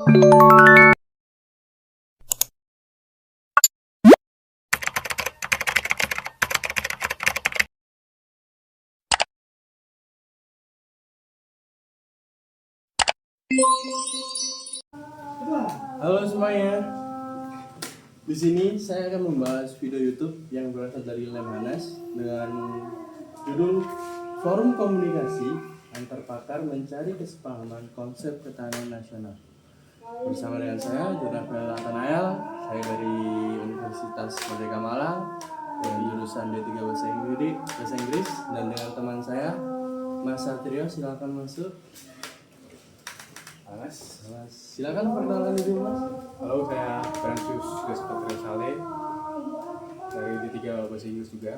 Halo semuanya, di sini saya akan membahas video YouTube yang berasal dari Lemhanas dengan judul Forum Komunikasi Antar Pakar Mencari Kesepahaman Konsep Ketahanan Nasional. Bersama dengan saya, Jonathan Nathanael, saya dari Universitas Merdeka Malang dengan jurusan D3 Bahasa Inggris, dan dengan teman saya, Mas Satrio. Silakan masuk. Mas, silakan perkenalan diri Mas. Halo, saya Francis Gaspar Saleh dari D3 Bahasa Inggris juga.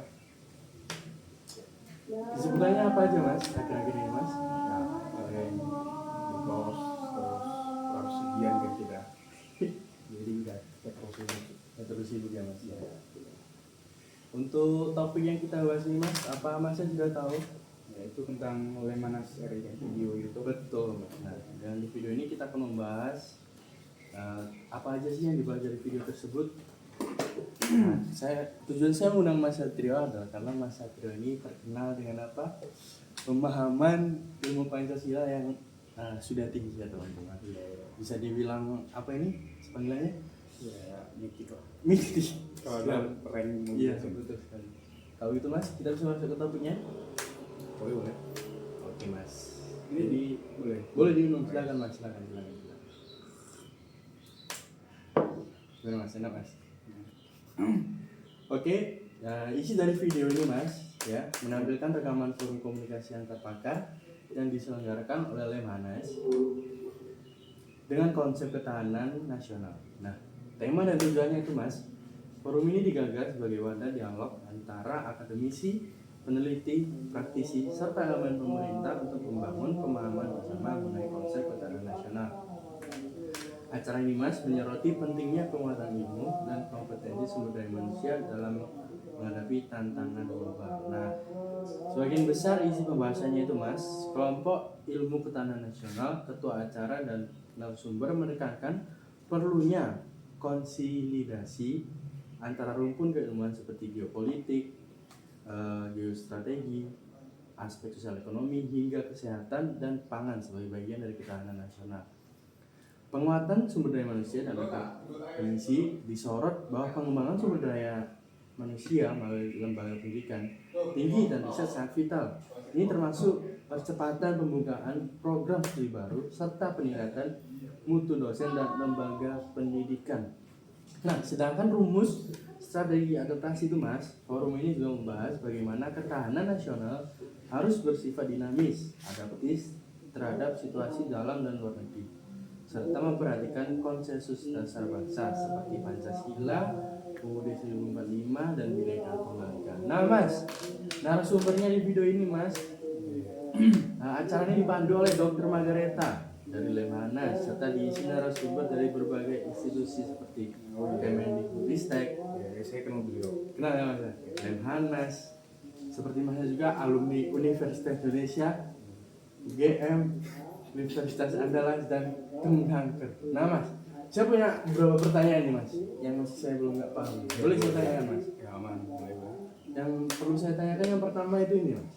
Kesibukannya apa aja Mas akhir-akhir ini Mas? Ya, paling di bos terus harus ujian kan kita. Jadi enggak Terus sibuk ya Mas. Ya. Untuk topik yang kita bahas ini Mas, apa Masnya sudah tahu? yaitu tentang Lemhanas RI video YouTube. Betul Mas. Nah, dan di video ini kita akan membahas apa aja sih yang dibahas dari video tersebut. Nah, tujuan saya mengundang Mas Satrio adalah karena Mas Satrio ini terkenal dengan apa? Pemahaman ilmu Pancasila yang sudah tinggi ya teman-teman. Bisa dibilang apa ini panggilannya? Ya, mitik lah. Mitik. Kalau ada rank Iya, betul sekali. Kalau itu Mas, kita bisa masuk ke topiknya. boleh. Oke Mas. Ini Boleh diminum, silakan Mas, silakan. Gimana Mas, enak Mas? Oke, isi dari video ini Mas, ya, menampilkan rekaman forum komunikasi antar pakar yang diselenggarakan oleh Lemhanas dengan konsep ketahanan nasional. Nah, tema dan tujuannya itu Mas, forum ini digagas sebagai wadah dialog antara akademisi, peneliti, praktisi, serta elemen pemerintah untuk membangun pemahaman bersama mengenai konsep ketahanan nasional. Acara ini Mas menyoroti pentingnya penguatan ilmu dan kompetensi sumber daya manusia dalam menghadapi tantangan global. Nah, sebagian besar isi pembahasannya itu Mas, kelompok ilmu ketahanan nasional, ketua acara dan narasumber menekankan perlunya konsolidasi antara rumpun keilmuan seperti geopolitik, geostrategi, aspek sosial ekonomi hingga kesehatan dan pangan sebagai bagian dari ketahanan nasional. Penguatan sumber daya manusia dan akademisi disorot bahwa pengembangan sumber daya manusia melalui lembaga pendidikan tinggi dan riset sangat vital. Ini termasuk percepatan pembukaan program studi baru serta peningkatan mutu dosen dan lembaga pendidikan. Nah, sedangkan rumus strategi adaptasi itu Mas, forum ini juga membahas bagaimana ketahanan nasional harus bersifat dinamis, adaptif terhadap situasi dalam dan luar negeri, serta memperhatikan konsensus dasar bangsa seperti Pancasila, UUD 1945 dan Bhinneka Tunggal Ika. Nah Mas, narasumbernya di video ini Mas, acara ini dipandu oleh Dr. Margareta dari Lemhanas serta diisi narasumber dari berbagai institusi seperti Kemendikbudristek. Ya, saya kenal beliau. Kenal ya Mas? Lemhanas, seperti Mas juga alumni Universitas Indonesia, UGM, Universitas Andalas dan Kemdangker. Nah Mas, saya punya beberapa pertanyaan nih Mas, yang masih saya belum nggak paham. Boleh saya tanyakan Mas? Ya, aman, boleh. Yang perlu saya tanyakan yang pertama itu ini Mas,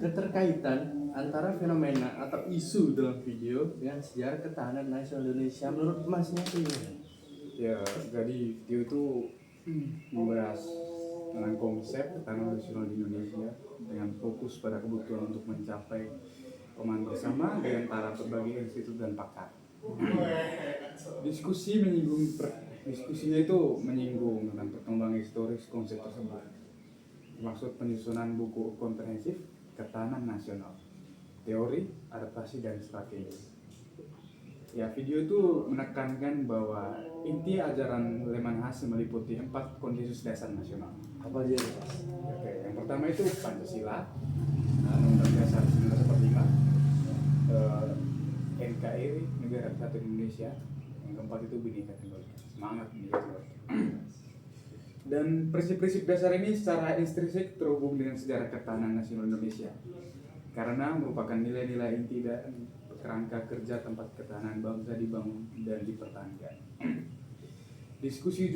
keterkaitan antara fenomena atau isu dalam video dengan sejarah ketahanan nasional Indonesia menurut Masnya itu gimana? Ya, jadi video itu membahas tentang konsep ketahanan nasional di Indonesia dengan fokus pada kebutuhan untuk mencapai pemahaman bersama di antara berbagai institut dan pakar. Diskusinya itu menyinggung tentang perkembangan historis konsep tersebut, maksud penyusunan buku komprehensif ketahanan nasional, teori, adaptasi dan strategi. Ya, video itu menekankan bahwa inti ajaran Lemhanas meliputi 4 konsensus dasar nasional. Apa aja itu Mas? Oke, yang pertama itu Pancasila, Undang-Undang Dasar 1945, NKRI, Negara Kesatuan Indonesia. Yang keempat itu Bhinneka Tunggal Ika. Semangat Bhinneka Tunggal Ika. Dan prinsip-prinsip dasar ini secara intrinsik terhubung dengan sejarah ketahanan nasional Indonesia karena merupakan nilai-nilai inti dan kerangka kerja tempat ketahanan bangsa dibangun dan dipertahankan. Diskusi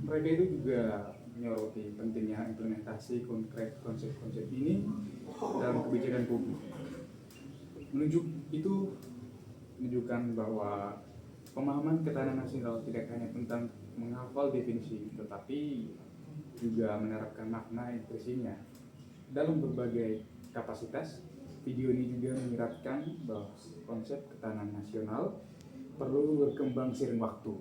mereka itu juga menyoroti pentingnya implementasi konkret konsep-konsep ini dalam kebijakan publik. Menunjukkan bahwa pemahaman ketahanan nasional tidak hanya tentang menghafal definisi, tetapi juga menerapkan makna impresinya dalam berbagai kapasitas. Video ini juga menyiratkan bahwa konsep ketahanan nasional perlu berkembang seiring waktu.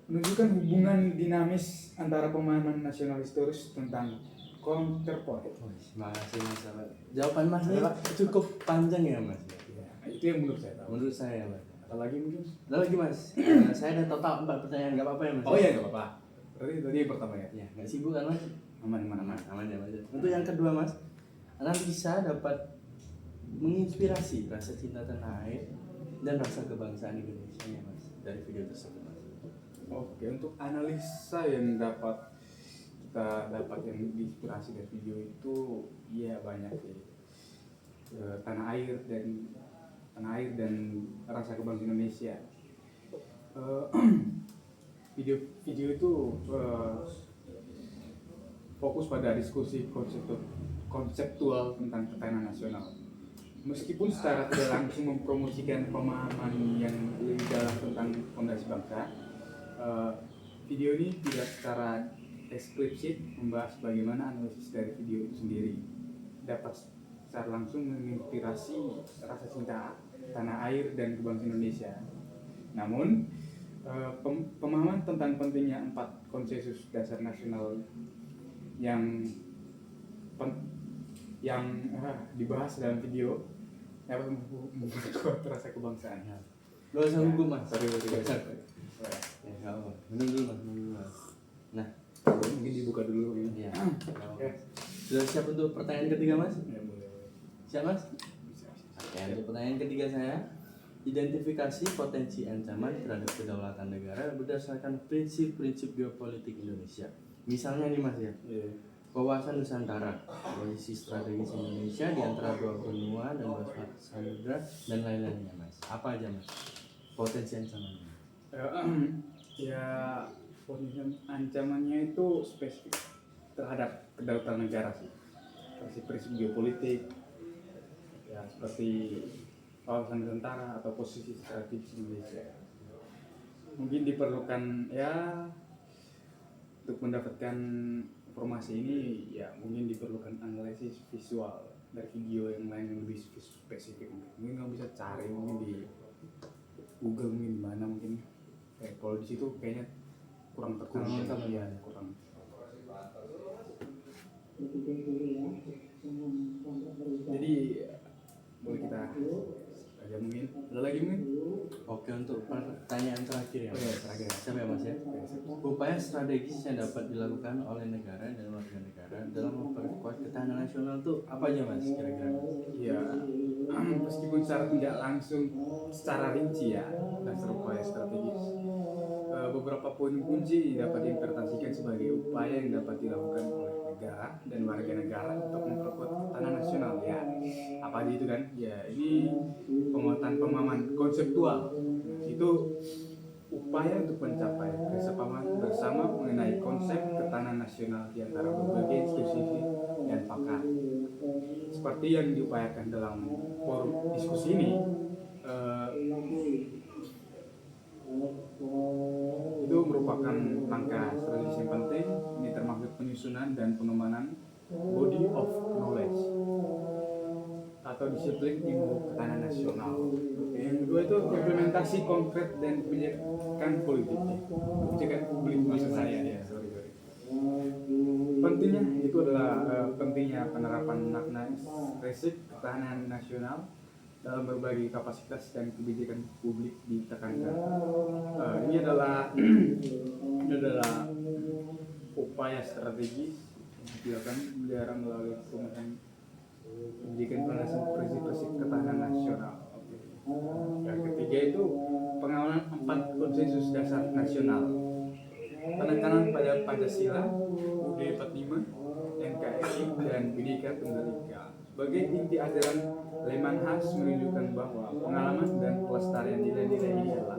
Menunjukkan hubungan dinamis antara pemahaman nasional historis tentang counterpart. Makasih Mas. Jawaban Mas ini cukup panjang ya Mas. Ya, itu yang menurut saya tahu. Menurut saya Mas. Ada lagi mungkin? Ada lagi Mas. Saya ada total 4 pertanyaan, nggak apa-apa ya Mas? Oh iya, nggak apa-apa. Berarti tadi yang pertama ya? Ya, nggak sibuk kan Mas? Aman Aman ya Mas. Untuk yang kedua Mas, analisa dapat menginspirasi rasa cinta tanah air dan rasa kebangsaan Indonesia ya Mas dari video tersebut Mas. Oke, untuk analisa yang kita dapat yang diinspirasi dari video itu, ya banyak sih. Tanah air dan rasa kebangsaan Indonesia. Video itu fokus pada diskusi konseptual tentang ketahanan nasional. Meskipun secara tidak langsung mempromosikan pemahaman yang lebih dalam tentang fondasi bangsa, video ini tidak secara eksplisit membahas bagaimana analisis dari video itu sendiri dapat secara langsung menginspirasi rasa cinta tanah air dan kebangsaan Indonesia. Namun, pemahaman tentang pentingnya 4 konsensus dasar nasional yang dibahas dalam video dapat membuat rasa kebangsaan. Gak usah hukum Mas. Sorry. Ya nggak apa. Minum dulu Mas. Nah, Mungkin dibuka dulu ini. iya. Sudah siap untuk pertanyaan ketiga Mas? Ya, boleh. Siap Mas? Oke, untuk pertanyaan ketiga saya, identifikasi potensi ancaman terhadap kedaulatan negara berdasarkan prinsip-prinsip geopolitik Indonesia. Misalnya nih Mas ya, wawasan Nusantara, posisi strategis Indonesia di antara 2 benua dan 2 samudra dan lain-lainnya Mas. Apa aja Mas potensi ancamannya? Ya, potensi ancamannya itu spesifik terhadap kedaulatan negara sih. Prinsip geopolitik, ya seperti wawasan Nusantara atau posisi strategis Indonesia. Mungkin diperlukan ya untuk mendapatkan informasi ini, ya mungkin diperlukan analisis visual dari video yang lain yang lebih spesifik. Mungkin nggak bisa cari mungkin di Google, mungkin di mana mungkin. Kalau di situ kayaknya kurang lengkap ya, kurang. Jadi boleh kita aja mungkin. Ada lagi mungkin? Oke, untuk pertanyaan terakhir ya. Oh ya, terakhir. Siap ya Mas ya. Upaya strategis yang dapat dilakukan oleh negara dan warga negara dalam memperkuat ketahanan nasional itu apa aja Mas kira-kira? Ya, meskipun secara tidak langsung secara rinci ya dasar upaya strategis, beberapa poin kunci dapat diinterpretasikan sebagai upaya yang dapat dilakukan oleh negara dan warga negara untuk memperkuat ketahanan nasional. Ya, apa aja itu kan? Ya, ini penguatan pemahaman konseptual. Itu upaya untuk mencapai kesepahaman bersama mengenai konsep ketahanan nasional di antara berbagai institusi dan pakar. Seperti yang diupayakan dalam forum diskusi ini, itu merupakan langkah strategis yang penting. Ini termasuk penyusunan dan pengembangan body of knowledge atau disiplin ilmu ketahanan nasional. Yang kedua itu implementasi konkret dan kebijakan politik. Kebijakan publik maksud saya ya. Sorry. Pentingnya itu adalah pentingnya penerapan makna ekspresif ketahanan nasional dalam berbagai kapasitas dan kebijakan publik ditekankan. Ini adalah upaya strategis yang dilakukan negara melalui perumahan pendidikan penerapan prinsip-prinsip ketahanan nasional. Yang ketiga itu pengawalan 4 konsensus dasar nasional, penekanan pada Pancasila, UUD 45, NKRI dan Bhinneka Tunggal Ika. Sebagai inti ajaran Lemhanas menunjukkan bahwa pengalaman dan pelestarian nilai-nilai ini adalah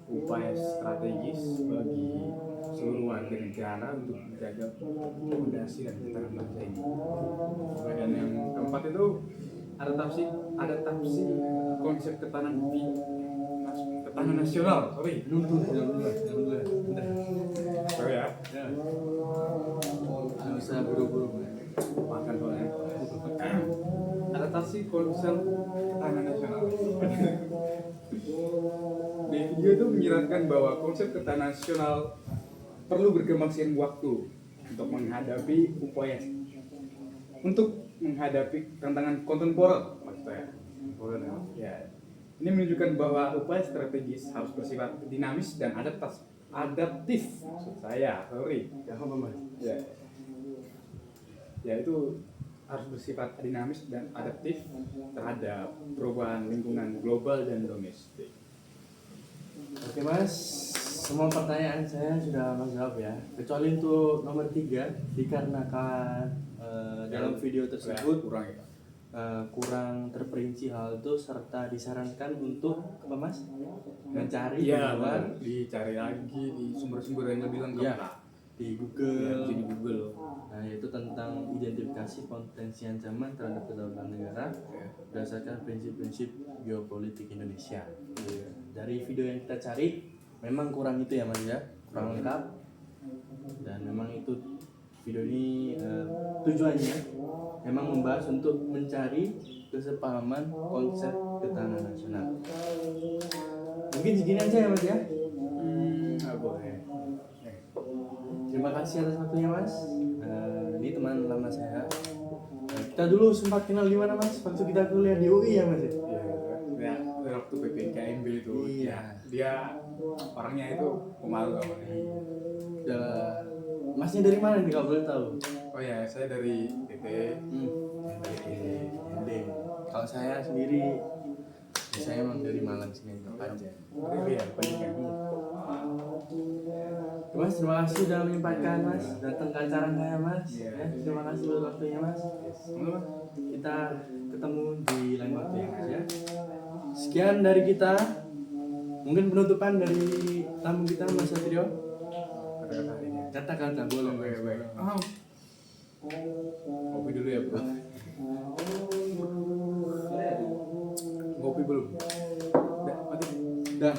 upaya strategis bagi seluruh warga negara untuk menjaga fondasi dan ketahanan bangsa ini. Dan yang keempat itu adaptasi konsep ketahanan nasional. Sorry ya. Nggak usah buru-buru. Makan soalnya. Adaptasi konsep ketahanan nasional. Di video itu menjelaskan bahwa konsep ketahanan nasional perlu berkembang seiring waktu untuk menghadapi tantangan kontemporer, maksud saya. Ya. Ini menunjukkan bahwa upaya strategis harus bersifat dinamis dan adaptif, maksud saya. Ya apa mas? Ya itu harus bersifat dinamis dan adaptif terhadap perubahan lingkungan global dan domestik. Oke mas, semua pertanyaan saya sudah mas jawab ya, kecuali untuk nomor 3 dikarenakan dalam video tersebut kurang ya. Kurang terperinci hal itu serta disarankan untuk apa mas? Mencari Dicari lagi di sumber-sumber yang lebih lengkap ya, lah. di Google. Di Google. Nah yaitu tentang identifikasi potensi ancaman terhadap kedaulatan negara berdasarkan prinsip-prinsip geopolitik Indonesia. Dari video yang kita cari memang kurang itu ya mas ya, kurang lengkap, dan memang itu video ini tujuannya memang membahas untuk mencari kesepahaman konsep ketahanan nasional. Mungkin segini aja ya mas ya. Boleh. Terima kasih atas waktunya mas. Ini teman lama saya. Kita dulu sempat kenal di mana mas? Waktu kita kuliah di UI ya mas? Ya, waktu PPKMB itu. Iya. Dia orangnya itu pemalu awalnya. Masnya dari mana nih kalau boleh tahu? Oh ya, saya dari PT. Dari ND. Kalau saya sendiri, saya emang dari Malang sini, Panjang. Iya, pendidikan. Mas, terima kasih sudah menyempatkan mas datang ke acara saya mas. Iya. Terima kasih buat waktunya mas. Kita ketemu di lain waktu ya mas ya. Sekian dari kita. Mungkin penutupan dari tamu kita Mas Satrio. Kata-kata boleh. Baik. Kopi dulu ya bro. Kopi belum? Udah, mati. Dah.